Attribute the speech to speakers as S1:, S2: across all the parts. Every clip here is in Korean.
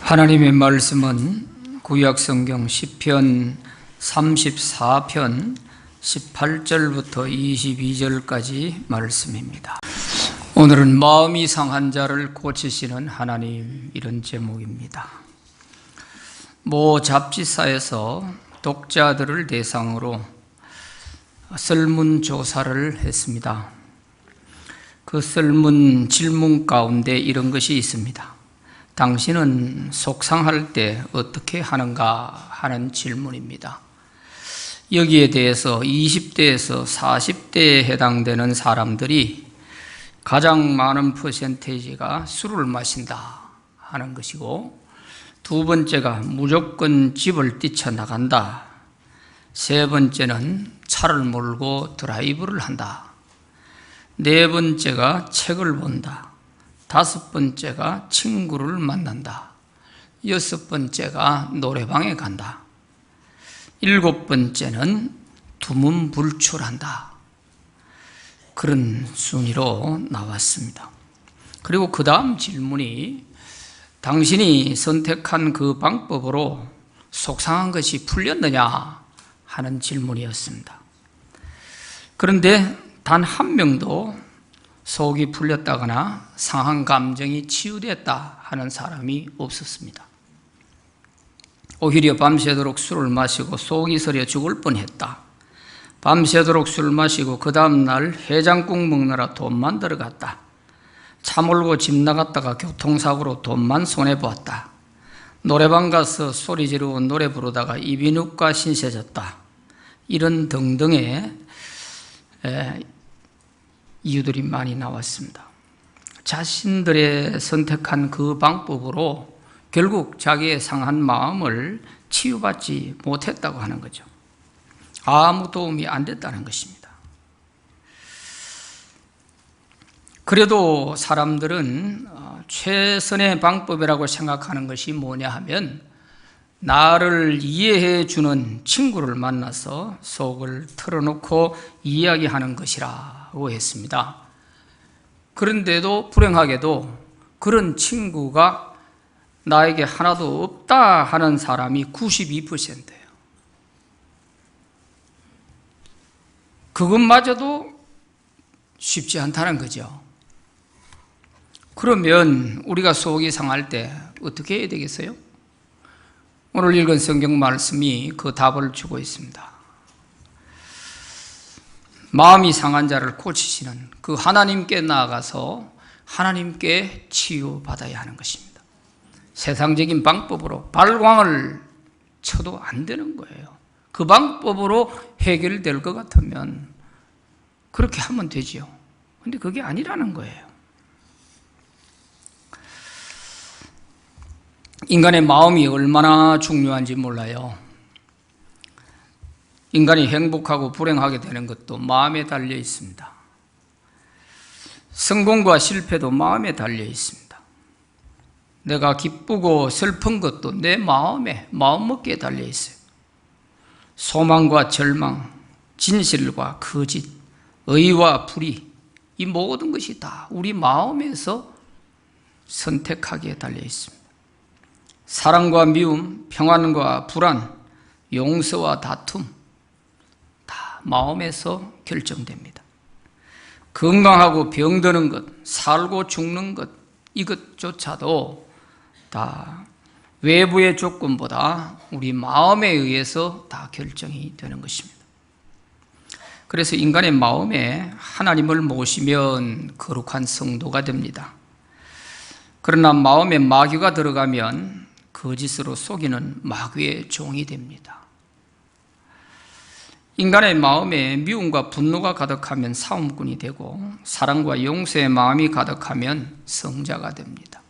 S1: 하나님의 말씀은 구약성경 시편 34편 18절부터 22절까지 말씀입니다. 오늘은 마음이 상한 자를 고치시는 하나님, 이런 제목입니다. 모 잡지사에서 독자들을 대상으로 설문조사를 했습니다. 그 설문 질문 가운데 이런 것이 있습니다. 당신은 속상할 때 어떻게 하는가 하는 질문입니다. 여기에 대해서 20대에서 40대에 해당되는 사람들이 가장 많은 퍼센테이지가 술을 마신다 하는 것이고, 두 번째가 무조건 집을 뛰쳐나간다, 세 번째는 차를 몰고 드라이브를 한다, 네 번째가 책을 본다, 다섯 번째가 친구를 만난다, 여섯 번째가 노래방에 간다, 일곱 번째는 두문불출한다. 그런 순위로 나왔습니다. 그리고 그 다음 질문이 당신이 선택한 그 방법으로 속상한 것이 풀렸느냐 하는 질문이었습니다. 그런데 단 한 명도 속이 풀렸다거나 상한 감정이 치유됐다 하는 사람이 없었습니다. 오히려 밤새도록 술을 마시고 속이 서려 죽을 뻔했다, 밤새도록 술 마시고 그 다음날 해장국 먹느라 돈만 들어갔다, 차 몰고 집 나갔다가 교통사고로 돈만 손해보았다, 노래방 가서 소리 지르고 노래 부르다가 이비인후과 신세졌다, 이런 등등의 이유들이 많이 나왔습니다. 자신들의 선택한 그 방법으로 결국 자기의 상한 마음을 치유받지 못했다고 하는 거죠. 아무 도움이 안 됐다는 것입니다. 그래도 사람들은 최선의 방법이라고 생각하는 것이 뭐냐 하면, 나를 이해해 주는 친구를 만나서 속을 털어놓고 이야기하는 것이라고 했습니다. 그런데도 불행하게도 그런 친구가 나에게 하나도 없다 하는 사람이 92%예요. 그것마저도 쉽지 않다는 거죠. 그러면 우리가 속이 상할 때 어떻게 해야 되겠어요? 오늘 읽은 성경 말씀이 그 답을 주고 있습니다. 마음이 상한 자를 고치시는 그 하나님께 나아가서 하나님께 치유받아야 하는 것입니다. 세상적인 방법으로 발광을 쳐도 안 되는 거예요. 그 방법으로 해결될 것 같으면 그렇게 하면 되지요. 그런데 그게 아니라는 거예요. 인간의 마음이 얼마나 중요한지 몰라요. 인간이 행복하고 불행하게 되는 것도 마음에 달려 있습니다. 성공과 실패도 마음에 달려 있습니다. 내가 기쁘고 슬픈 것도 내 마음에, 마음먹기에 달려 있어요. 소망과 절망, 진실과 거짓, 의와 불의, 이 모든 것이 다 우리 마음에서 선택하기에 달려 있습니다. 사랑과 미움, 평안과 불안, 용서와 다툼, 다 마음에서 결정됩니다. 건강하고 병드는 것, 살고 죽는 것, 이것조차도 다 외부의 조건보다 우리 마음에 의해서 다 결정이 되는 것입니다. 그래서 인간의 마음에 하나님을 모시면 거룩한 성도가 됩니다. 그러나 마음에 마귀가 들어가면 거짓으로 속이는 마귀의 종이 됩니다. 인간의 마음에 미움과 분노가 가득하면 싸움꾼이 되고, 사랑과 용서의 마음이 가득하면 성자가 됩니다.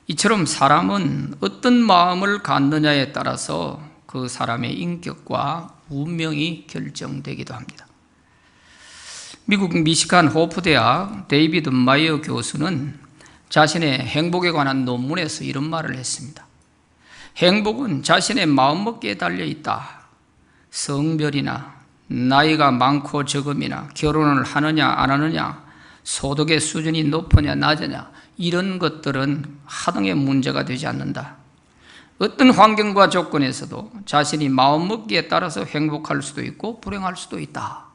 S1: 이처럼 사람은 어떤 마음을 갖느냐에 따라서 그 사람의 인격과 운명이 결정되기도 합니다. 미국 미시간 호프 대학 데이비드 마이어 교수는 자신의 행복에 관한 논문에서 이런 말을 했습니다. 행복은 자신의 마음먹기에 달려있다. 성별이나 나이가 많고 적음이나 결혼을 하느냐 안 하느냐, 소득의 수준이 높으냐 낮으냐, 이런 것들은 하등의 문제가 되지 않는다. 어떤 환경과 조건에서도 자신이 마음먹기에 따라서 행복할 수도 있고 불행할 수도 있다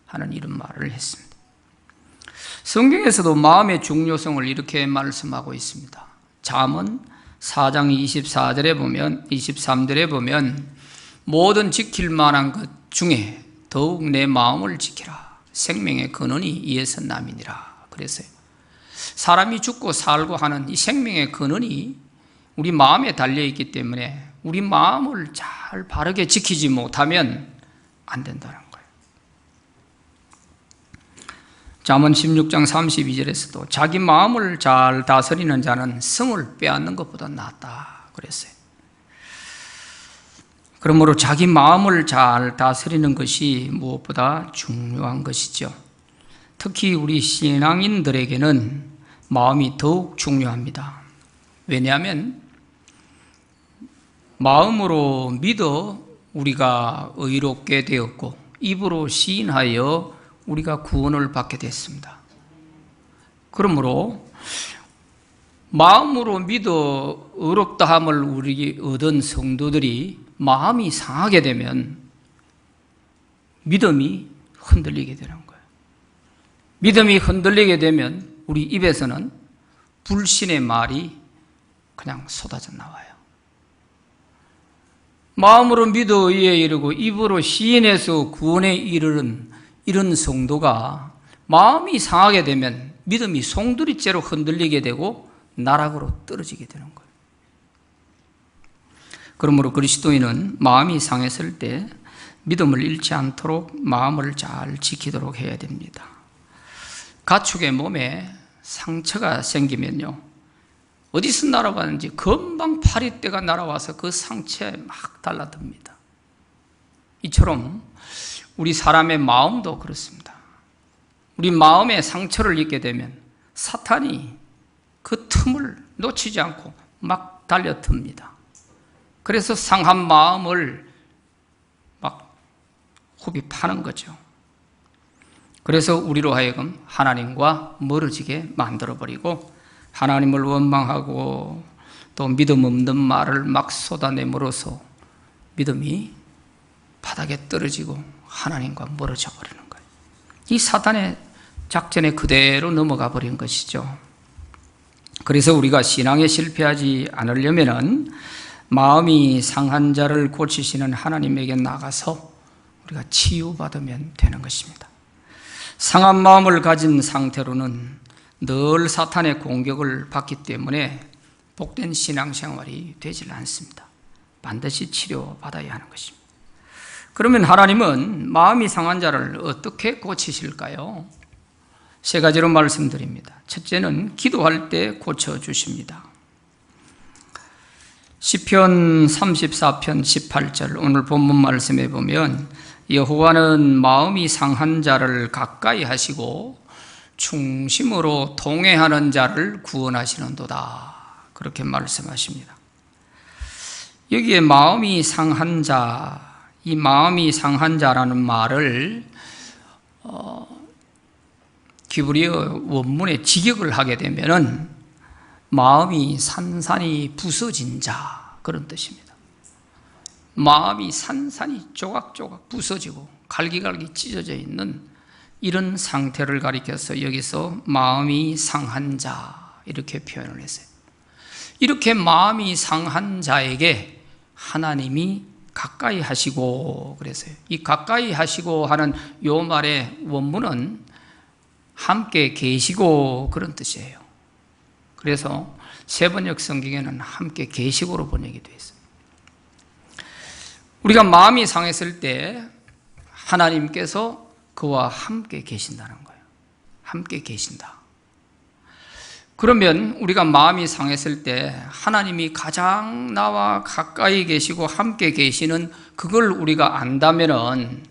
S1: 하는 이런 말을 했습니다. 성경에서도 마음의 중요성을 이렇게 말씀하고 있습니다. 잠언 4장 24절에 보면 23절에 보면 모든 지킬 만한 것 중에 더욱 내 마음을 지키라. 생명의 근원이 이에서 남이니라. 그랬어요. 사람이 죽고 살고 하는 이 생명의 근원이 우리 마음에 달려있기 때문에 우리 마음을 잘 바르게 지키지 못하면 안 된다는 거예요. 잠언 16장 32절에서도 자기 마음을 잘 다스리는 자는 성을 빼앗는 것보다 낫다 그랬어요. 그러므로 자기 마음을 잘 다스리는 것이 무엇보다 중요한 것이죠. 특히 우리 신앙인들에게는 마음이 더욱 중요합니다. 왜냐하면 마음으로 믿어 우리가 의롭게 되었고 입으로 시인하여 우리가 구원을 받게 됐습니다. 그러므로 마음으로 믿어 의롭다함을 우리 얻은 성도들이 마음이 상하게 되면 믿음이 흔들리게 되는 거예요. 믿음이 흔들리게 되면 우리 입에서는 불신의 말이 그냥 쏟아져 나와요. 마음으로 믿어 의에 이르고 입으로 시인해서 구원에 이르는 이런 성도가 마음이 상하게 되면 믿음이 송두리째로 흔들리게 되고 나락으로 떨어지게 되는 거예요. 그러므로 그리스도인은 마음이 상했을 때 믿음을 잃지 않도록 마음을 잘 지키도록 해야 됩니다. 가축의 몸에 상처가 생기면요, 어디서 날아가는지 금방 파리떼가 날아와서 그 상처에 막 달라듭니다. 이처럼 우리 사람의 마음도 그렇습니다. 우리 마음에 상처를 입게 되면 사탄이 그 틈을 놓치지 않고 막 달려듭니다. 그래서 상한 마음을 막 호비 파는 거죠. 그래서 우리로 하여금 하나님과 멀어지게 만들어버리고 하나님을 원망하고 또 믿음 없는 말을 막 쏟아내므로써 믿음이 바닥에 떨어지고 하나님과 멀어져 버리는 거예요. 이 사탄의 작전에 그대로 넘어가 버린 것이죠. 그래서 우리가 신앙에 실패하지 않으려면은 마음이 상한 자를 고치시는 하나님에게 나가서 우리가 치유받으면 되는 것입니다. 상한 마음을 가진 상태로는 늘 사탄의 공격을 받기 때문에 복된 신앙생활이 되질 않습니다. 반드시 치료받아야 하는 것입니다. 그러면 하나님은 마음이 상한 자를 어떻게 고치실까요? 세 가지로 말씀드립니다. 첫째는 기도할 때 고쳐주십니다. 시편 34편 18절 오늘 본문 말씀에 보면 여호와는 마음이 상한 자를 가까이 하시고 충심으로 동행하는 자를 구원하시는도다 그렇게 말씀하십니다. 여기에 마음이 상한 자, 이 마음이 상한 자라는 말을 히브리어 원문에 직역을 하게 되면은 마음이 산산이 부서진 자 그런 뜻입니다. 마음이 산산이 조각조각 부서지고 갈기갈기 찢어져 있는 이런 상태를 가리켜서 여기서 마음이 상한 자 이렇게 표현을 했어요. 이렇게 마음이 상한 자에게 하나님이 가까이 하시고 그랬어요. 이 가까이 하시고 하는 요 말의 원문은 함께 계시고 그런 뜻이에요. 그래서 세번역 성경에는 함께 계시고로 번역이 되어 있어요. 우리가 마음이 상했을 때 하나님께서 그와 함께 계신다는 거예요. 함께 계신다. 그러면 우리가 마음이 상했을 때 하나님이 가장 나와 가까이 계시고 함께 계시는 그걸 우리가 안다면은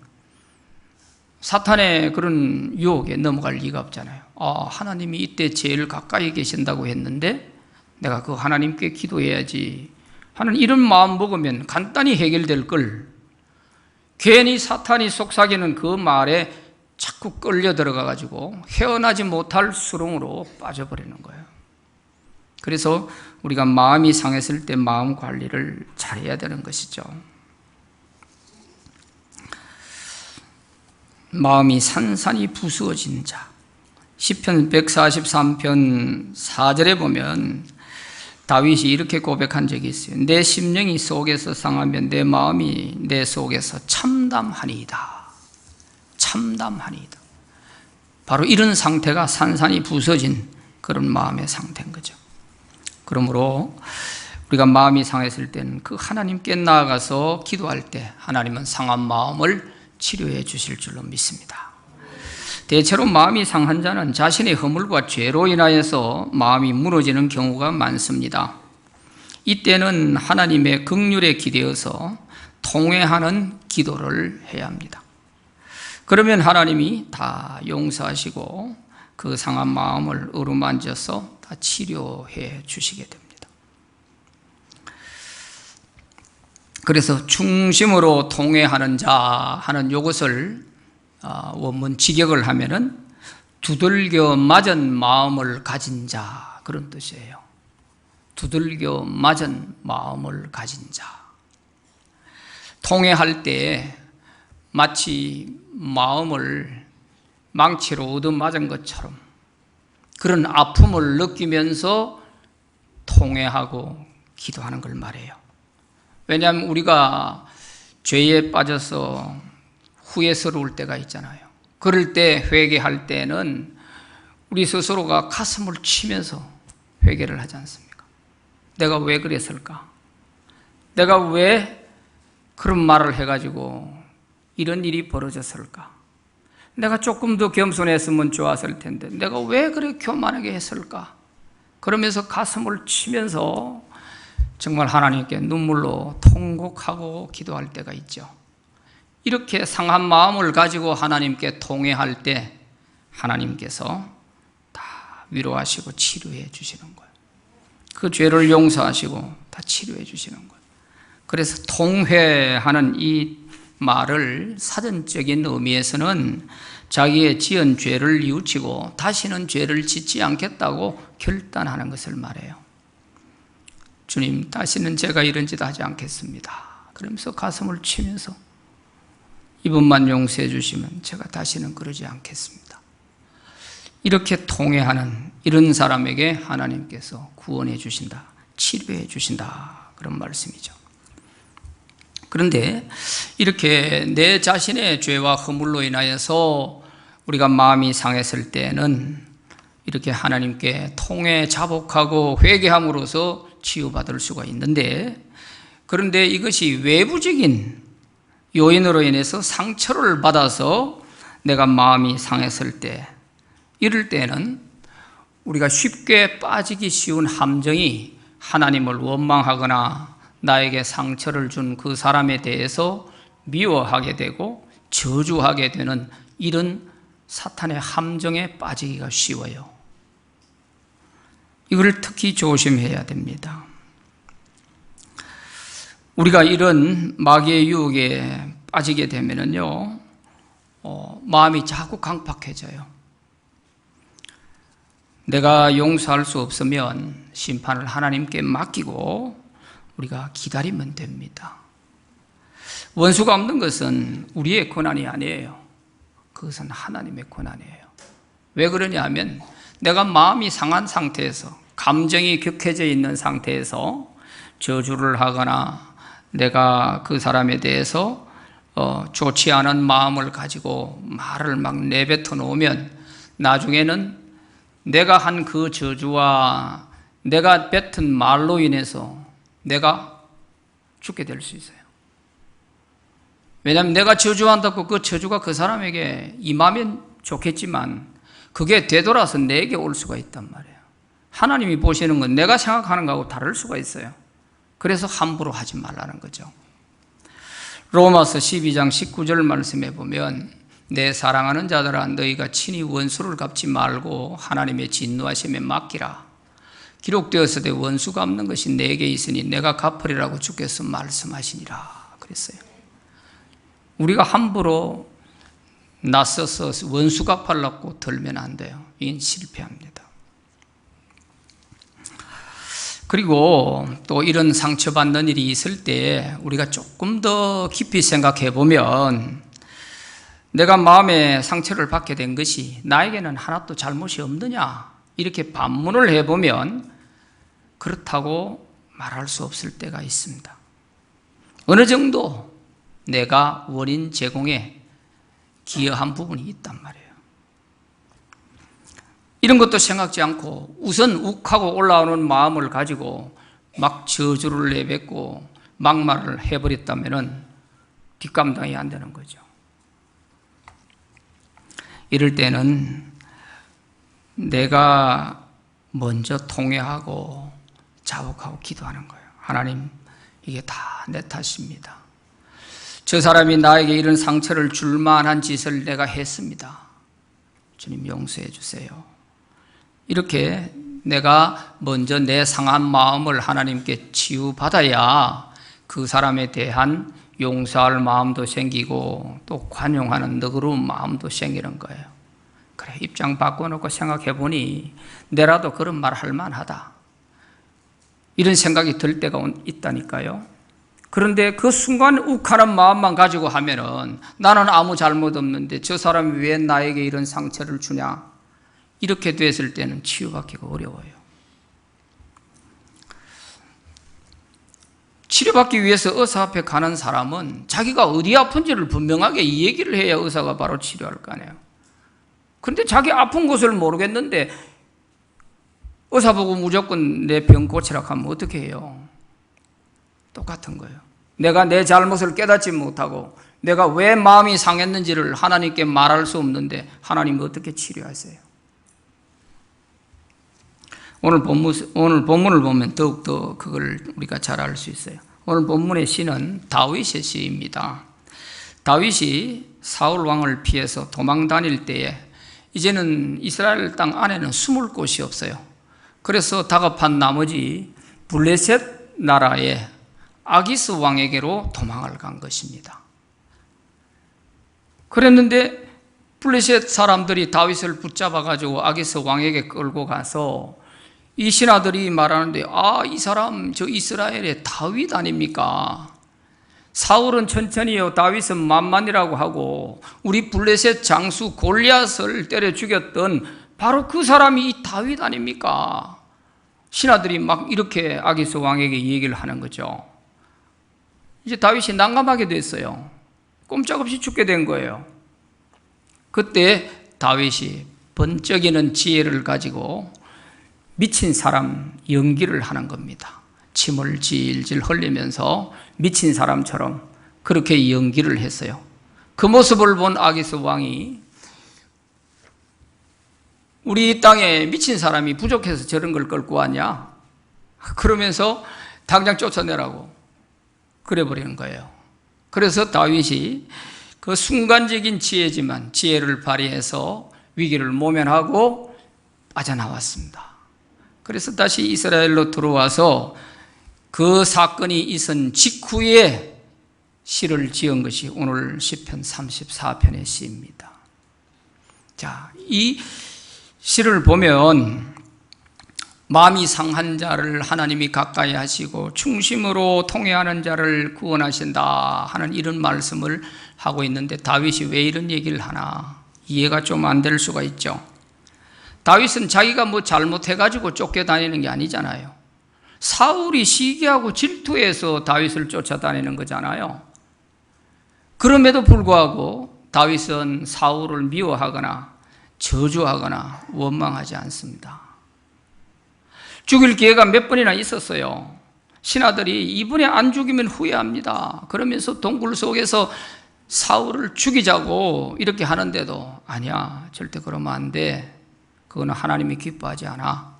S1: 사탄의 그런 유혹에 넘어갈 리가 없잖아요. 하나님이 이때 제일 가까이 계신다고 했는데 내가 그 하나님께 기도해야지 하는 이런 마음 먹으면 간단히 해결될 걸 괜히 사탄이 속삭이는 그 말에 자꾸 끌려 들어가 가지고 헤어나지 못할 수렁으로 빠져버리는 거예요. 그래서 우리가 마음이 상했을 때 마음 관리를 잘해야 되는 것이죠. 마음이 산산이 부수어진 자. 시편 143편 4절에 보면 다윗이 이렇게 고백한 적이 있어요. 내 심령이 속에서 상하면 내 마음이 내 속에서 참담하니이다. 참담하니이다. 바로 이런 상태가 산산이 부서진 그런 마음의 상태인 거죠. 그러므로 우리가 마음이 상했을 때는 그 하나님께 나아가서 기도할 때 하나님은 상한 마음을 치료해 주실 줄로 믿습니다. 대체로 마음이 상한 자는 자신의 허물과 죄로 인하여서 마음이 무너지는 경우가 많습니다. 이때는 하나님의 긍휼에 기대어서 통회하는 기도를 해야 합니다. 그러면 하나님이 다 용서하시고 그 상한 마음을 어루만져서 다 치료해 주시게 됩니다. 그래서 중심으로 통회하는 자 하는 이것을 원문 직역을 하면은 두들겨 맞은 마음을 가진 자, 그런 뜻이에요. 두들겨 맞은 마음을 가진 자. 통회할 때 마치 마음을 망치로 얻어맞은 것처럼 그런 아픔을 느끼면서 통회하고 기도하는 걸 말해요. 왜냐하면 우리가 죄에 빠져서 후회스러울 때가 있잖아요. 그럴 때 회개할 때는 우리 스스로가 가슴을 치면서 회개를 하지 않습니까? 내가 왜 그랬을까? 내가 왜 그런 말을 해가지고 이런 일이 벌어졌을까? 내가 조금 더 겸손했으면 좋았을 텐데 내가 왜 그렇게 교만하게 했을까? 그러면서 가슴을 치면서 정말 하나님께 눈물로 통곡하고 기도할 때가 있죠. 이렇게 상한 마음을 가지고 하나님께 통회할 때 하나님께서 다 위로하시고 치료해 주시는 거예요. 그 죄를 용서하시고 다 치료해 주시는 거예요. 그래서 통회하는 이 말을 사전적인 의미에서는 자기의 지은 죄를 뉘우치고 다시는 죄를 짓지 않겠다고 결단하는 것을 말해요. 주님, 다시는 제가 이런 짓 하지 않겠습니다. 그러면서 가슴을 치면서 이번만 용서해 주시면 제가 다시는 그러지 않겠습니다. 이렇게 통회하는 이런 사람에게 하나님께서 구원해 주신다, 치료해 주신다, 그런 말씀이죠. 그런데 이렇게 내 자신의 죄와 허물로 인하여서 우리가 마음이 상했을 때는 이렇게 하나님께 통회 자복하고 회개함으로써 치유받을 수가 있는데, 그런데 이것이 외부적인 요인으로 인해서 상처를 받아서 내가 마음이 상했을 때, 이럴 때는 우리가 쉽게 빠지기 쉬운 함정이 하나님을 원망하거나 나에게 상처를 준 그 사람에 대해서 미워하게 되고 저주하게 되는 이런 사탄의 함정에 빠지기가 쉬워요. 이걸 특히 조심해야 됩니다. 우리가 이런 마귀의 유혹에 빠지게 되면요, 마음이 자꾸 강팍해져요. 내가 용서할 수 없으면 심판을 하나님께 맡기고 우리가 기다리면 됩니다. 원수가 없는 것은 우리의 권한이 아니에요. 그것은 하나님의 권한이에요. 왜 그러냐 하면 내가 마음이 상한 상태에서, 감정이 격해져 있는 상태에서 저주를 하거나 내가 그 사람에 대해서 좋지 않은 마음을 가지고 말을 막 내뱉어 놓으면 나중에는 내가 한 그 저주와 내가 뱉은 말로 인해서 내가 죽게 될 수 있어요. 왜냐하면 내가 저주한다고 그 저주가 그 사람에게 임하면 좋겠지만 그게 되돌아서 내게 올 수가 있단 말이에요. 하나님이 보시는 건 내가 생각하는 것하고 다를 수가 있어요. 그래서 함부로 하지 말라는 거죠. 로마서 12장 19절 말씀에 보면 내 사랑하는 자들아 너희가 친히 원수를 갚지 말고 하나님의 진노하심에 맡기라. 기록되었으되 원수가 없는 것이 내게 있으니 내가 갚으리라고 주께서 말씀하시니라 그랬어요. 우리가 함부로 나서서 원수 갚으려고 들면 안 돼요. 이건 실패합니다. 그리고 또 이런 상처받는 일이 있을 때 우리가 조금 더 깊이 생각해 보면 내가 마음에 상처를 받게 된 것이 나에게는 하나도 잘못이 없느냐 이렇게 반문을 해보면 그렇다고 말할 수 없을 때가 있습니다. 어느 정도 내가 원인 제공에 기여한 부분이 있단 말이에요. 이런 것도 생각지 않고 우선 욱하고 올라오는 마음을 가지고 막 저주를 내뱉고 막말을 해버렸다면 뒷감당이 안 되는 거죠. 이럴 때는 내가 먼저 통회하고 자복하고 기도하는 거예요. 하나님, 이게 다 내 탓입니다. 저 사람이 나에게 이런 상처를 줄 만한 짓을 내가 했습니다. 주님 용서해 주세요. 이렇게 내가 먼저 내 상한 마음을 하나님께 치유받아야 그 사람에 대한 용서할 마음도 생기고 또 관용하는 너그러운 마음도 생기는 거예요. 그래, 입장 바꿔놓고 생각해 보니 내라도 그런 말 할 만하다. 이런 생각이 들 때가 있다니까요. 그런데 그 순간 욱하는 마음만 가지고 하면은 나는 아무 잘못 없는데 저 사람이 왜 나에게 이런 상처를 주냐? 이렇게 됐을 때는 치유받기가 어려워요. 치료받기 위해서 의사 앞에 가는 사람은 자기가 어디 아픈지를 분명하게 얘기를 해야 의사가 바로 치료할 거 아니에요. 그런데 자기 아픈 곳을 모르겠는데 의사 보고 무조건 내 병 고치라고 하면 어떻게 해요? 똑같은 거예요. 내가 내 잘못을 깨닫지 못하고 내가 왜 마음이 상했는지를 하나님께 말할 수 없는데 하나님은 어떻게 치료하세요? 오늘 본문을 보면 더욱더 그걸 우리가 잘 알 수 있어요. 오늘 본문의 시는 다윗의 시입니다. 다윗이 사울 왕을 피해서 도망 다닐 때에 이제는 이스라엘 땅 안에는 숨을 곳이 없어요. 그래서 다급한 나머지 블레셋 나라의 아기스 왕에게로 도망을 간 것입니다. 그랬는데 블레셋 사람들이 다윗을 붙잡아가지고 아기스 왕에게 끌고 가서 이 신하들이 말하는데 이 사람 저 이스라엘의 다윗 아닙니까? 사울은 천천히요 다윗은 만만이라고 하고 우리 블레셋 장수 골리앗을 때려 죽였던 바로 그 사람이 이 다윗 아닙니까? 신하들이 막 이렇게 아기스 왕에게 얘기를 하는 거죠. 이제 다윗이 난감하게 됐어요. 꼼짝없이 죽게 된 거예요. 그때 다윗이 번쩍이는 지혜를 가지고 미친 사람 연기를 하는 겁니다. 침을 질질 흘리면서 미친 사람처럼 그렇게 연기를 했어요. 그 모습을 본 아기스 왕이 우리 땅에 미친 사람이 부족해서 저런 걸 끌고 왔냐? 그러면서 당장 쫓아내라고 그래버리는 거예요. 그래서 다윗이 그 순간적인 지혜지만 지혜를 발휘해서 위기를 모면하고 빠져나왔습니다. 그래서 다시 이스라엘로 들어와서 그 사건이 있은 직후에 시를 지은 것이 오늘 시편 34편의 시입니다. 자, 이 시를 보면 마음이 상한 자를 하나님이 가까이 하시고 충심으로 통회하는 자를 구원하신다 하는 이런 말씀을 하고 있는데 다윗이 왜 이런 얘기를 하나 이해가 좀 안 될 수가 있죠. 다윗은 자기가 뭐 잘못해가지고 쫓겨다니는 게 아니잖아요. 사울이 시기하고 질투해서 다윗을 쫓아다니는 거잖아요. 그럼에도 불구하고 다윗은 사울을 미워하거나 저주하거나 원망하지 않습니다. 죽일 기회가 몇 번이나 있었어요. 신하들이 이번에 안 죽이면 후회합니다. 그러면서 동굴 속에서 사울을 죽이자고 이렇게 하는데도 아니야, 절대 그러면 안 돼. 그거는 하나님이 기뻐하지 않아.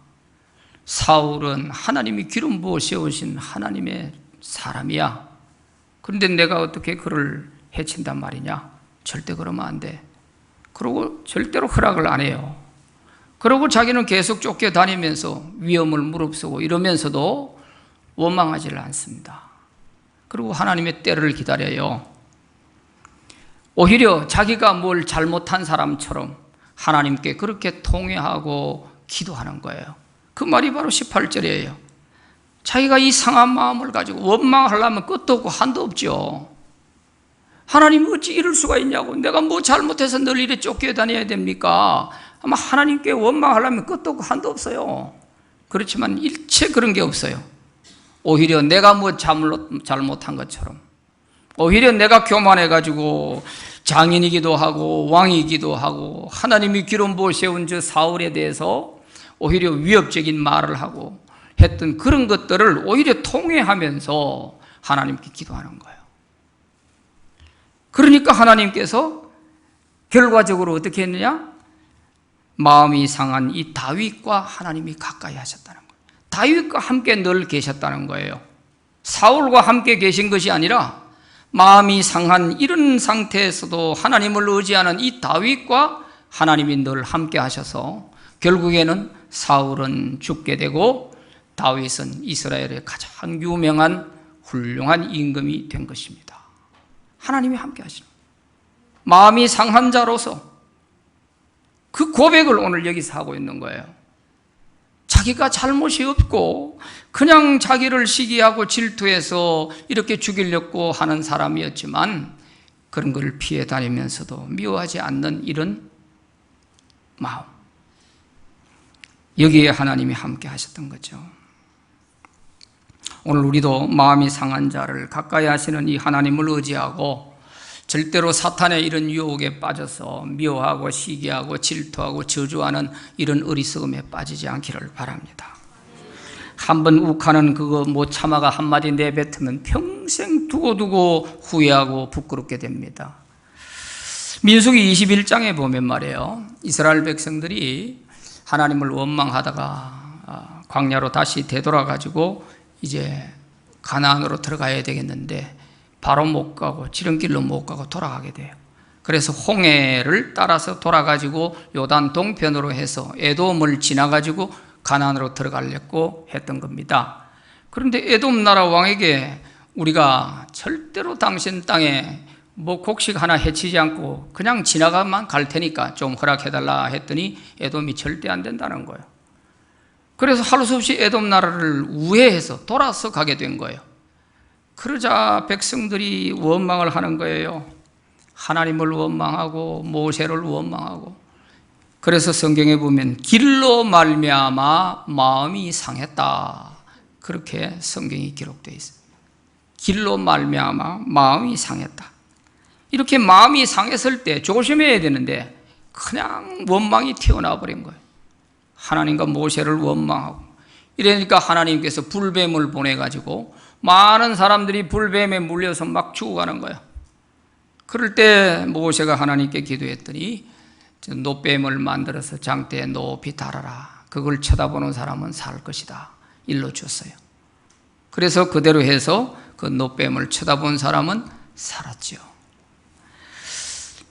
S1: 사울은 하나님이 기름 부어 세우신 하나님의 사람이야. 그런데 내가 어떻게 그를 해친단 말이냐? 절대 그러면 안 돼. 그러고 절대로 허락을 안 해요. 그러고 자기는 계속 쫓겨다니면서 위험을 무릅쓰고 이러면서도 원망하지를 않습니다. 그리고 하나님의 때를 기다려요. 오히려 자기가 뭘 잘못한 사람처럼 하나님께 그렇게 통회하고 기도하는 거예요. 그 말이 바로 18절이에요. 자기가 이 상한 마음을 가지고 원망하려면 끝도 없고 한도 없죠. 하나님 어찌 이럴 수가 있냐고, 내가 뭐 잘못해서 늘 이래 쫓겨다녀야 됩니까? 아마 하나님께 원망하려면 끝도 없고 한도 없어요. 그렇지만 일체 그런 게 없어요. 오히려 내가 뭐 잘못한 것처럼, 오히려 내가 교만해가지고 장인이기도 하고 왕이기도 하고 하나님이 기름 부어 세운 저 사울에 대해서 오히려 위협적인 말을 하고 했던 그런 것들을 오히려 통회하면서 하나님께 기도하는 거예요. 그러니까 하나님께서 결과적으로 어떻게 했느냐? 마음이 상한 이 다윗과 하나님이 가까이 하셨다는 거예요. 다윗과 함께 늘 계셨다는 거예요. 사울과 함께 계신 것이 아니라 마음이 상한 이런 상태에서도 하나님을 의지하는 이 다윗과 하나님이 늘 함께 하셔서 결국에는 사울은 죽게 되고 다윗은 이스라엘의 가장 유명한 훌륭한 임금이 된 것입니다. 하나님이 함께 하시는 마음이 상한 자로서 그 고백을 오늘 여기서 하고 있는 거예요. 자기가 잘못이 없고 그냥 자기를 시기하고 질투해서 이렇게 죽이려고 하는 사람이었지만 그런 걸 피해 다니면서도 미워하지 않는 이런 마음, 여기에 하나님이 함께 하셨던 거죠. 오늘 우리도 마음이 상한 자를 가까이 하시는 이 하나님을 의지하고 절대로 사탄의 이런 유혹에 빠져서 미워하고 시기하고 질투하고 저주하는 이런 어리석음에 빠지지 않기를 바랍니다. 한번 욱하는 그거 못 참아가 한마디 내뱉으면 평생 두고두고 후회하고 부끄럽게 됩니다. 민수기 21장에 보면 말이에요, 이스라엘 백성들이 하나님을 원망하다가 광야로 다시 되돌아가지고 이제 가나안으로 들어가야 되겠는데 바로 못 가고 지름길로 못 가고 돌아가게 돼요. 그래서 홍해를 따라서 돌아가지고 요단 동편으로 해서 에돔을 지나가지고 가나안으로 들어가려고 했던 겁니다. 그런데 에돔 나라 왕에게 우리가 절대로 당신 땅에 뭐 곡식 하나 해치지 않고 그냥 지나가만 갈 테니까 좀 허락해달라 했더니 에돔이 절대 안 된다는 거예요. 그래서 할 수 없이 에돔 나라를 우회해서 돌아서 가게 된 거예요. 그러자 백성들이 원망을 하는 거예요. 하나님을 원망하고 모세를 원망하고. 그래서 성경에 보면 길로 말미암아 마음이 상했다, 그렇게 성경이 기록되어 있습니다. 길로 말미암아 마음이 상했다. 이렇게 마음이 상했을 때 조심해야 되는데 그냥 원망이 튀어나와 버린 거예요. 하나님과 모세를 원망하고. 이러니까 하나님께서 불뱀을 보내가지고 많은 사람들이 불뱀에 물려서 막 죽어가는 거예요. 그럴 때 모세가 하나님께 기도했더니 노뱀을 만들어서 장대에 높이 달아라, 그걸 쳐다보는 사람은 살 것이다, 일러주었어요. 그래서 그대로 해서 그 노뱀을 쳐다본 사람은 살았죠.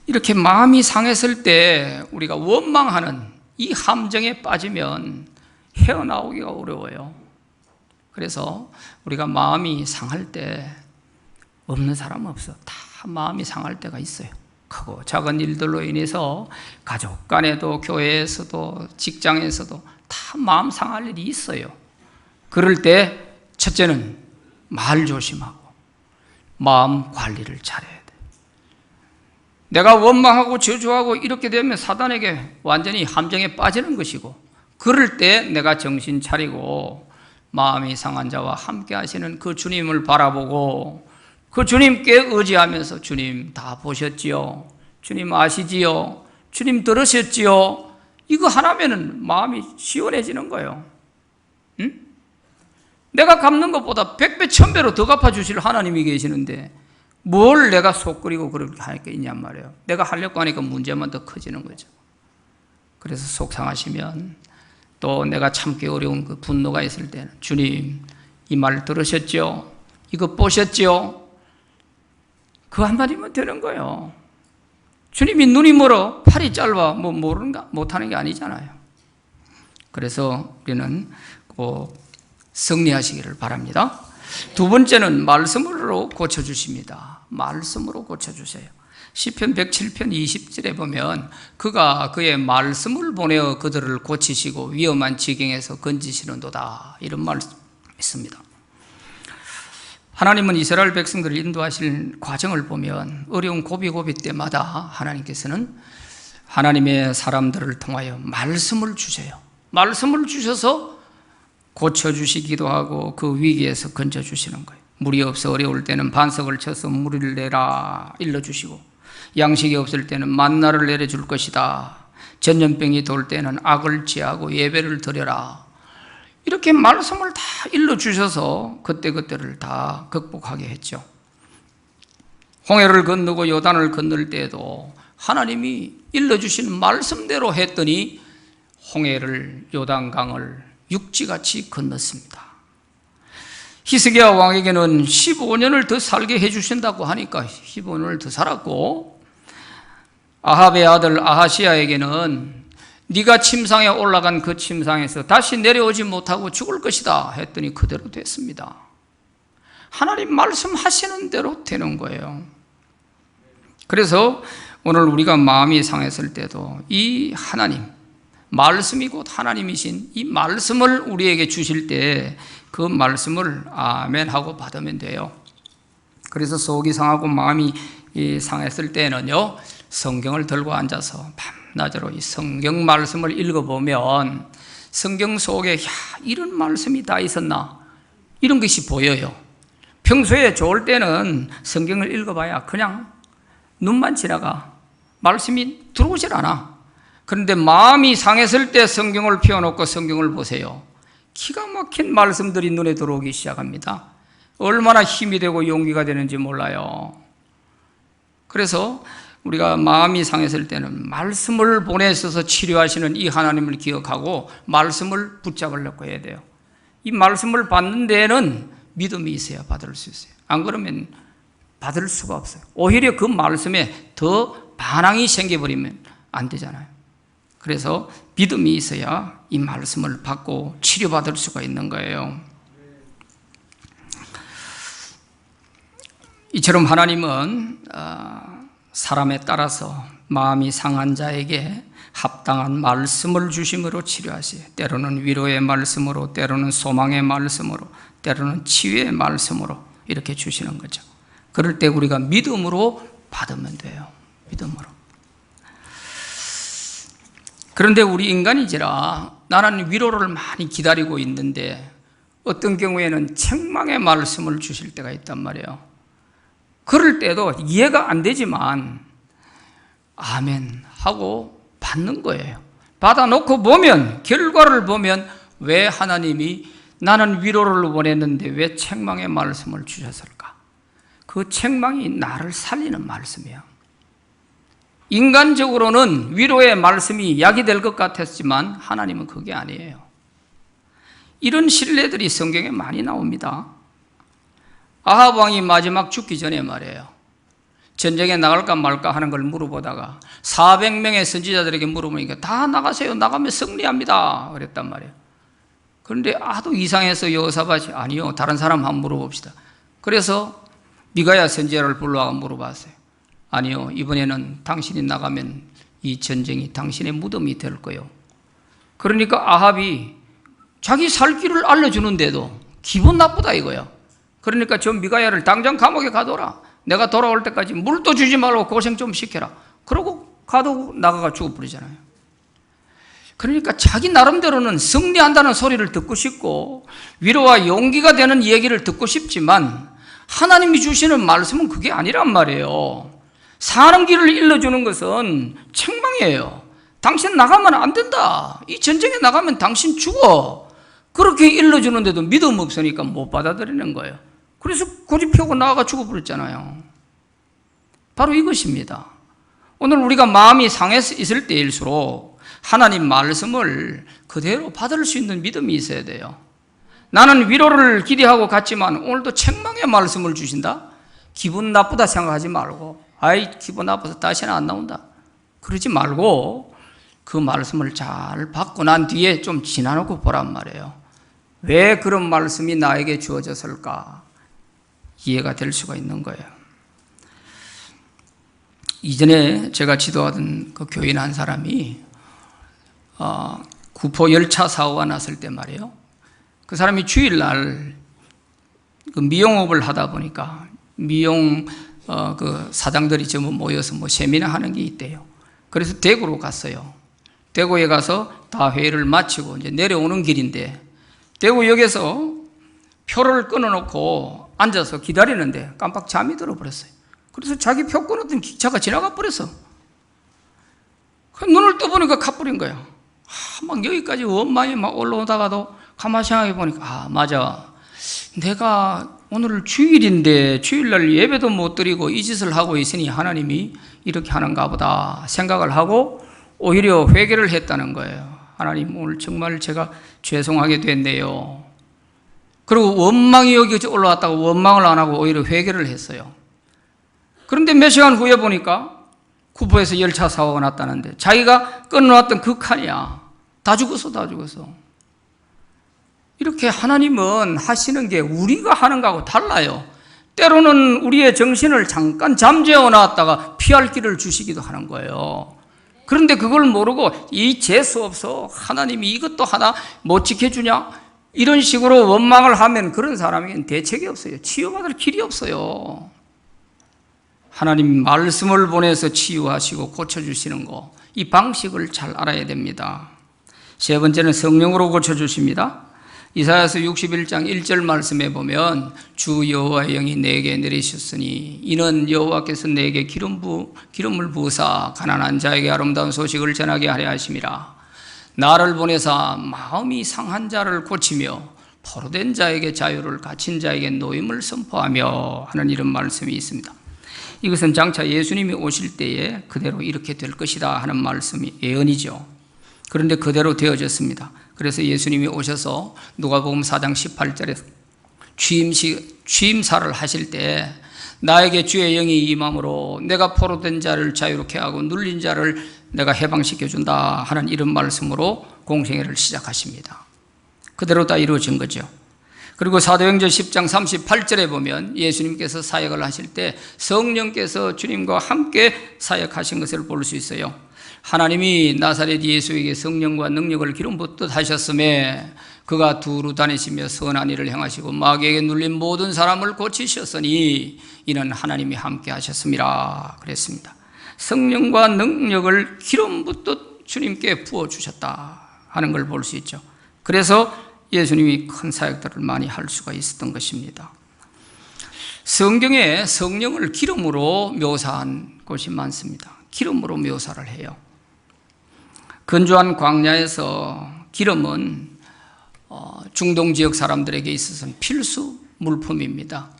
S1: 이렇게 마음이 상했을 때 우리가 원망하는 이 함정에 빠지면 헤어나오기가 어려워요. 그래서 우리가 마음이 상할 때 없는 사람은 없어. 다 마음이 상할 때가 있어요. 크고 작은 일들로 인해서 가족 간에도 교회에서도 직장에서도 다 마음 상할 일이 있어요. 그럴 때 첫째는 말 조심하고 마음 관리를 잘해야 돼. 내가 원망하고 저주하고 이렇게 되면 사단에게 완전히 함정에 빠지는 것이고, 그럴 때 내가 정신 차리고 마음이 상한 자와 함께 하시는 그 주님을 바라보고 그 주님께 의지하면서 주님 다 보셨지요? 주님 아시지요? 주님 들으셨지요? 이거 하나면은 마음이 시원해지는 거예요. 응? 내가 갚는 것보다 100배, 1000배로 더 갚아주실 하나님이 계시는데 뭘 내가 속 끓이고 그렇게 할 게 있냔 말이에요. 내가 하려고 하니까 문제만 더 커지는 거죠. 그래서 속상하시면 또 내가 참기 어려운 그 분노가 있을 때는 주님 이 말 들으셨죠? 이거 보셨죠? 그 한마디면 되는 거예요. 주님이 눈이 멀어 팔이 짧아 뭐 모르는가 못하는 게 아니잖아요. 그래서 우리는 꼭 승리하시기를 바랍니다. 두 번째는 말씀으로 고쳐주십니다. 말씀으로 고쳐주세요. 시편 107편 20절에 보면 그가 그의 말씀을 보내어 그들을 고치시고 위험한 지경에서 건지시는도다, 이런 말씀이 있습니다. 하나님은 이스라엘 백성들을 인도하실 과정을 보면 어려운 고비고비 때마다 하나님께서는 하나님의 사람들을 통하여 말씀을 주세요. 말씀을 주셔서 고쳐주시기도 하고 그 위기에서 건져주시는 거예요. 물이 없어 어려울 때는 반석을 쳐서 물을 내라 일러주시고, 양식이 없을 때는 만나를 내려줄 것이다. 전염병이 돌 때는 악을 지하고 예배를 드려라. 이렇게 말씀을 다 일러주셔서 그때그때를 다 극복하게 했죠. 홍해를 건너고 요단을 건널 때에도 하나님이 일러주신 말씀대로 했더니 홍해를, 요단강을 육지같이 건넜습니다. 히스기야 왕에게는 15년을 더 살게 해주신다고 하니까 15년을 더 살았고, 아합의 아들 아하시야에게는 네가 침상에 올라간 그 침상에서 다시 내려오지 못하고 죽을 것이다 했더니 그대로 됐습니다. 하나님 말씀하시는 대로 되는 거예요. 그래서 오늘 우리가 마음이 상했을 때도 이 하나님, 말씀이 곧 하나님이신 이 말씀을 우리에게 주실 때 그 말씀을 아멘 하고 받으면 돼요. 그래서 속이 상하고 마음이 상했을 때는요, 성경을 들고 앉아서 밤낮으로 이 성경 말씀을 읽어보면 성경 속에 이런 말씀이 다 있었나, 이런 것이 보여요. 평소에 좋을 때는 성경을 읽어봐야 그냥 눈만 지나가, 말씀이 들어오질 않아. 그런데 마음이 상했을 때 성경을 펴놓고 성경을 보세요. 기가 막힌 말씀들이 눈에 들어오기 시작합니다. 얼마나 힘이 되고 용기가 되는지 몰라요. 그래서 우리가 마음이 상했을 때는 말씀을 보내셔서 치료하시는 이 하나님을 기억하고 말씀을 붙잡으려고 해야 돼요. 이 말씀을 받는 데에는 믿음이 있어야 받을 수 있어요. 안 그러면 받을 수가 없어요. 오히려 그 말씀에 더 반항이 생겨버리면 안 되잖아요. 그래서 믿음이 있어야 이 말씀을 받고 치료받을 수가 있는 거예요. 이처럼 하나님은 사람에 따라서 마음이 상한 자에게 합당한 말씀을 주심으로 치료하시요. 때로는 위로의 말씀으로, 때로는 소망의 말씀으로, 때로는 치유의 말씀으로 이렇게 주시는 거죠. 그럴 때 우리가 믿음으로 받으면 돼요. 믿음으로. 그런데 우리 인간이지라 나는 위로를 많이 기다리고 있는데 어떤 경우에는 책망의 말씀을 주실 때가 있단 말이에요. 그럴 때도 이해가 안 되지만 아멘 하고 받는 거예요. 받아놓고 보면, 결과를 보면 왜 하나님이 나는 위로를 원했는데 왜 책망의 말씀을 주셨을까? 그 책망이 나를 살리는 말씀이에요. 인간적으로는 위로의 말씀이 약이 될 것 같았지만 하나님은 그게 아니에요. 이런 신뢰들이 성경에 많이 나옵니다. 아합 왕이 마지막 죽기 전에 말이에요. 전쟁에 나갈까 말까 하는 걸 물어보다가 400명의 선지자들에게 물어보니까 다 나가세요. 나가면 승리합니다. 그랬단 말이에요. 그런데 아도 이상해서 여호사밧이 아니요, 다른 사람 한번 물어봅시다. 그래서 미가야 선지자를 불러와 물어봤어요. 아니요, 이번에는 당신이 나가면 이 전쟁이 당신의 무덤이 될 거예요. 그러니까 아합이 자기 살 길을 알려주는데도 기분 나쁘다 이거예요. 그러니까 저 미가야를 당장 감옥에 가둬라. 내가 돌아올 때까지 물도 주지 말고 고생 좀 시켜라. 그러고 가두고 나가가 죽어버리잖아요. 그러니까 자기 나름대로는 승리한다는 소리를 듣고 싶고 위로와 용기가 되는 얘기를 듣고 싶지만 하나님이 주시는 말씀은 그게 아니란 말이에요. 사는 길을 일러주는 것은 책망이에요. 당신 나가면 안 된다. 이 전쟁에 나가면 당신 죽어. 그렇게 일러주는데도 믿음 없으니까 못 받아들이는 거예요. 그래서 고집 펴고 나아가 죽어버렸잖아요. 바로 이것입니다. 오늘 우리가 마음이 상해서 있을 때일수록 하나님 말씀을 그대로 받을 수 있는 믿음이 있어야 돼요. 나는 위로를 기대하고 갔지만 오늘도 책망의 말씀을 주신다? 기분 나쁘다 생각하지 말고, 아이 기분 나빠서 다시는 안 나온다 그러지 말고 그 말씀을 잘 받고 난 뒤에 좀 지나놓고 보란 말이에요. 왜 그런 말씀이 나에게 주어졌을까? 이해가 될 수가 있는 거예요. 이전에 제가 지도하던 그 교인 한 사람이 구포 열차 사고가 났을 때 말이에요. 그 사람이 주일날 그 미용업을 하다 보니까 미용 그 사장들이 전부 모여서 뭐 세미나 하는 게 있대요. 그래서 대구로 갔어요. 대구에 가서 다 회의를 마치고 이제 내려오는 길인데 대구역에서 표를 끊어놓고 앉아서 기다리는데 깜빡 잠이 들어버렸어요. 그래서 자기 표 끊었던 기차가 지나가 버렸어. 눈을 떠보니까 가버린 거야. 막 여기까지 원망이 막 올라오다가도 가만히 생각해 보니까 맞아. 내가 오늘 주일인데 주일날 예배도 못 드리고 이 짓을 하고 있으니 하나님이 이렇게 하는가 보다 생각을 하고 오히려 회개를 했다는 거예요. 하나님, 오늘 정말 제가 죄송하게 됐네요. 그리고 원망이 여기 올라왔다고 원망을 안 하고 오히려 회개를 했어요. 그런데 몇 시간 후에 보니까 구보에서 열차 사고가 났다는데 자기가 끊어놨던 그 칸이야. 다 죽었어. 이렇게 하나님은 하시는 게 우리가 하는 거하고 달라요. 때로는 우리의 정신을 잠깐 잠재워 놨다가 피할 길을 주시기도 하는 거예요. 그런데 그걸 모르고 이 재수 없어, 하나님이 이것도 하나 못 지켜주냐, 이런 식으로 원망을 하면 그런 사람에게는 대책이 없어요. 치유받을 길이 없어요. 하나님 말씀을 보내서 치유하시고 고쳐주시는 거, 이 방식을 잘 알아야 됩니다. 세 번째는 성령으로 고쳐주십니다. 이사야서 61장 1절 말씀에 보면 주 여호와의 영이 내게 내리셨으니 이는 여호와께서 내게 기름을 부으사 가난한 자에게 아름다운 소식을 전하게 하려 하심이라. 나를 보내사 마음이 상한 자를 고치며 포로된 자에게 자유를, 갇힌 자에게 노임을 선포하며 하는 이런 말씀이 있습니다. 이것은 장차 예수님이 오실 때에 그대로 이렇게 될 것이다 하는 말씀이 예언이죠. 그런데 그대로 되어졌습니다. 그래서 예수님이 오셔서 누가복음 4장 18절에 취임사를 하실 때 나에게 주의 영이 임함으로 내가 포로된 자를 자유롭게 하고 눌린 자를 내가 해방시켜준다 하는 이런 말씀으로 공생애를 시작하십니다. 그대로 다 이루어진 거죠. 그리고 사도행전 10장 38절에 보면 예수님께서 사역을 하실 때 성령께서 주님과 함께 사역하신 것을 볼 수 있어요. 하나님이 나사렛 예수에게 성령과 능력을 기름 붓듯 하셨음에 그가 두루 다니시며 선한 일을 행하시고 마귀에게 눌린 모든 사람을 고치셨으니 이는 하나님이 함께 하셨음이라 그랬습니다. 성령과 능력을 기름 붓듯 주님께 부어주셨다 하는 걸 볼 수 있죠. 그래서 예수님이 큰 사역들을 많이 할 수가 있었던 것입니다. 성경에 성령을 기름으로 묘사한 곳이 많습니다. 기름으로 묘사를 해요. 건조한 광야에서 기름은 중동 지역 사람들에게 있어서는 필수 물품입니다.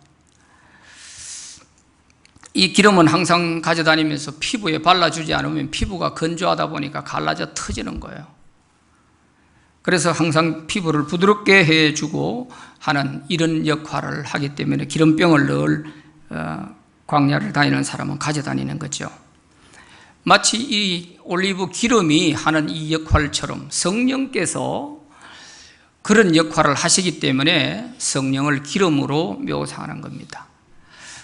S1: 이 기름은 항상 가져다니면서 피부에 발라주지 않으면 피부가 건조하다 보니까 갈라져 터지는 거예요. 그래서 항상 피부를 부드럽게 해주고 하는 이런 역할을 하기 때문에 기름병을 늘 광야를 다니는 사람은 가져다니는 거죠. 마치 이 올리브 기름이 하는 이 역할처럼 성령께서 그런 역할을 하시기 때문에 성령을 기름으로 묘사하는 겁니다.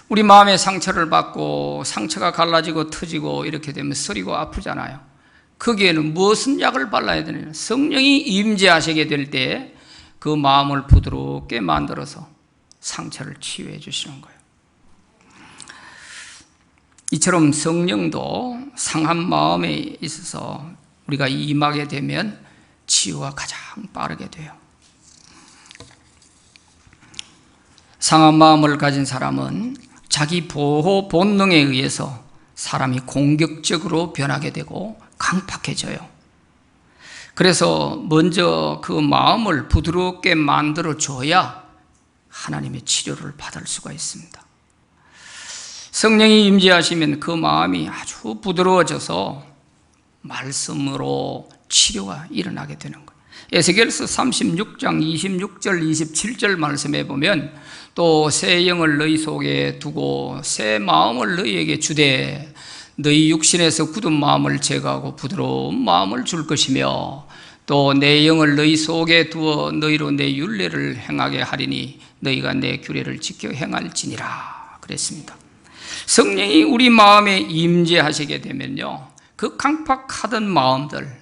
S1: 우리 마음에 상처를 받고 상처가 갈라지고 터지고 이렇게 되면 쓰리고 아프잖아요. 거기에는 무슨 약을 발라야 되느냐? 성령이 임재하시게 될 때 그 마음을 부드럽게 만들어서 상처를 치유해 주시는 거예요. 이처럼 성령도 상한 마음에 있어서 우리가 임하게 되면 치유가 가장 빠르게 돼요. 상한 마음을 가진 사람은 자기 보호 본능에 의해서 사람이 공격적으로 변하게 되고 강팍해져요. 그래서 먼저 그 마음을 부드럽게 만들어줘야 하나님의 치료를 받을 수가 있습니다. 성령이 임재하시면 그 마음이 아주 부드러워져서 말씀으로 치료가 일어나게 되는 거예요. 에스겔서 36장 26절 27절 말씀에 보면 또 새 영을 너희 속에 두고 새 마음을 너희에게 주되 너희 육신에서 굳은 마음을 제거하고 부드러운 마음을 줄 것이며 또 내 영을 너희 속에 두어 너희로 내 율례를 행하게 하리니 너희가 내 규례를 지켜 행할지니라 그랬습니다. 성령이 우리 마음에 임재하시게 되면요, 그 강팍하던 마음들,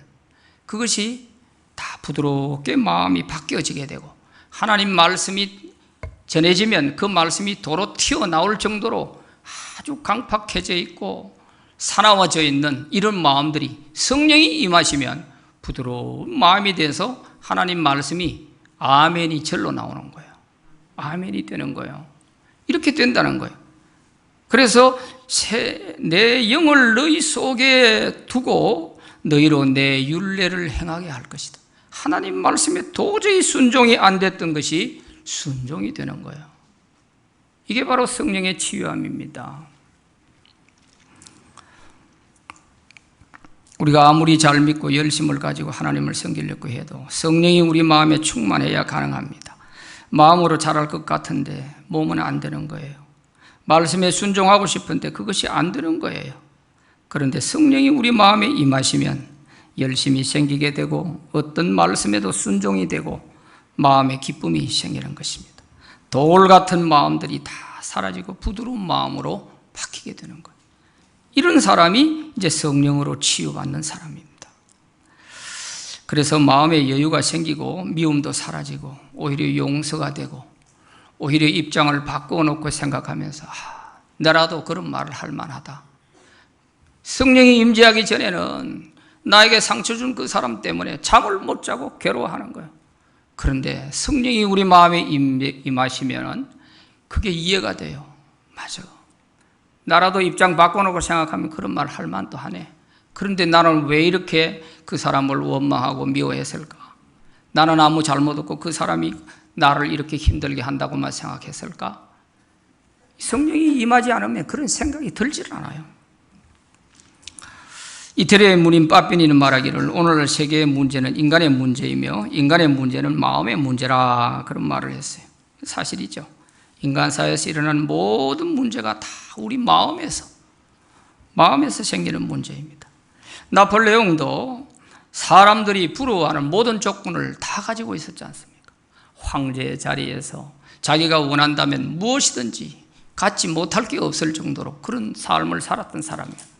S1: 그것이 다 부드럽게 마음이 바뀌어지게 되고 하나님 말씀이 전해지면 그 말씀이 도로 튀어나올 정도로 아주 강팍해져 있고 사나워져 있는 이런 마음들이 성령이 임하시면 부드러운 마음이 돼서 하나님 말씀이 아멘이 절로 나오는 거예요. 아멘이 되는 거예요. 이렇게 된다는 거예요. 그래서 내 영을 너희 속에 두고 너희로 내 율례를 행하게 할 것이다. 하나님 말씀에 도저히 순종이 안 됐던 것이 순종이 되는 거예요. 이게 바로 성령의 치유함입니다. 우리가 아무리 잘 믿고 열심을 가지고 하나님을 섬기려고 해도 성령이 우리 마음에 충만해야 가능합니다. 마음으로 잘할 것 같은데 몸은 안 되는 거예요. 말씀에 순종하고 싶은데 그것이 안 되는 거예요. 그런데 성령이 우리 마음에 임하시면 열심히 생기게 되고 어떤 말씀에도 순종이 되고 마음의 기쁨이 생기는 것입니다. 돌 같은 마음들이 다 사라지고 부드러운 마음으로 바뀌게 되는 거예요. 이런 사람이 이제 성령으로 치유받는 사람입니다. 그래서 마음에 여유가 생기고 미움도 사라지고 오히려 용서가 되고 오히려 입장을 바꿔놓고 생각하면서 나라도 그런 말을 할 만하다. 성령이 임재하기 전에는 나에게 상처 준 그 사람 때문에 잠을 못 자고 괴로워하는 거예요. 그런데 성령이 우리 마음에 임하시면 그게 이해가 돼요. 맞아. 나라도 입장 바꿔놓고 생각하면 그런 말 할 만도 하네. 그런데 나는 왜 이렇게 그 사람을 원망하고 미워했을까? 나는 아무 잘못 없고 그 사람이 나를 이렇게 힘들게 한다고만 생각했을까? 성령이 임하지 않으면 그런 생각이 들질 않아요. 이태리의 문인 빠삐니는 말하기를 오늘날 세계의 문제는 인간의 문제이며 인간의 문제는 마음의 문제라 그런 말을 했어요. 사실이죠. 인간 사회에서 일어나는 모든 문제가 다 우리 마음에서 생기는 문제입니다. 나폴레옹도 사람들이 부러워하는 모든 조건을 다 가지고 있었지 않습니까? 황제의 자리에서 자기가 원한다면 무엇이든지 갖지 못할 게 없을 정도로 그런 삶을 살았던 사람이에요.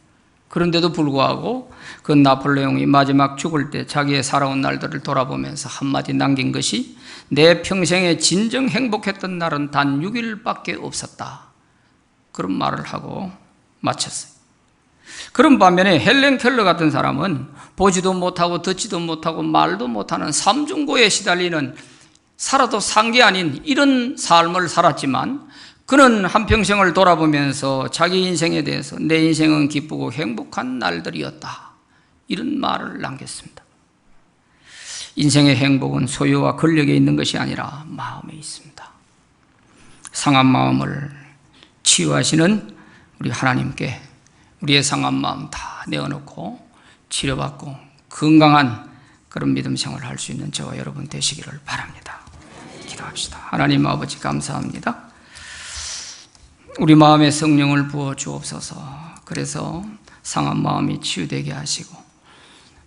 S1: 그런데도 불구하고 그 나폴레옹이 마지막 죽을 때 자기의 살아온 날들을 돌아보면서 한마디 남긴 것이 내 평생에 진정 행복했던 날은 단 6일밖에 없었다. 그런 말을 하고 마쳤어요. 그런 반면에 헬렌 켈러 같은 사람은 보지도 못하고 듣지도 못하고 말도 못하는 삼중고에 시달리는 살아도 산 게 아닌 이런 삶을 살았지만 그는 한평생을 돌아보면서 자기 인생에 대해서 내 인생은 기쁘고 행복한 날들이었다. 이런 말을 남겼습니다. 인생의 행복은 소유와 권력에 있는 것이 아니라 마음에 있습니다. 상한 마음을 치유하시는 우리 하나님께 우리의 상한 마음 다 내어놓고 치료받고 건강한 그런 믿음 생활을 할 수 있는 저와 여러분 되시기를 바랍니다. 기도합시다. 하나님 아버지 감사합니다. 우리 마음에 성령을 부어 주옵소서. 그래서 상한 마음이 치유되게 하시고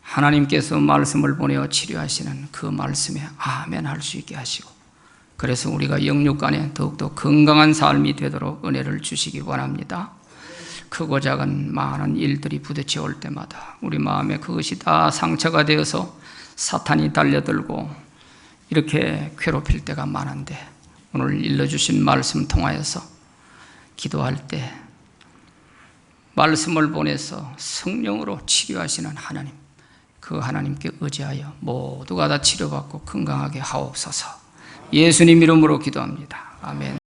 S1: 하나님께서 말씀을 보내어 치료하시는 그 말씀에 아멘 할 수 있게 하시고 그래서 우리가 영육간에 더욱더 건강한 삶이 되도록 은혜를 주시기 원합니다. 크고 작은 많은 일들이 부딪혀 올 때마다 우리 마음에 그것이 다 상처가 되어서 사탄이 달려들고 이렇게 괴롭힐 때가 많은데 오늘 일러주신 말씀 통하여서 기도할 때 말씀을 보내서 성령으로 치료하시는 하나님, 그 하나님께 의지하여 모두가 다 치료받고 건강하게 하옵소서. 예수님 이름으로 기도합니다. 아멘.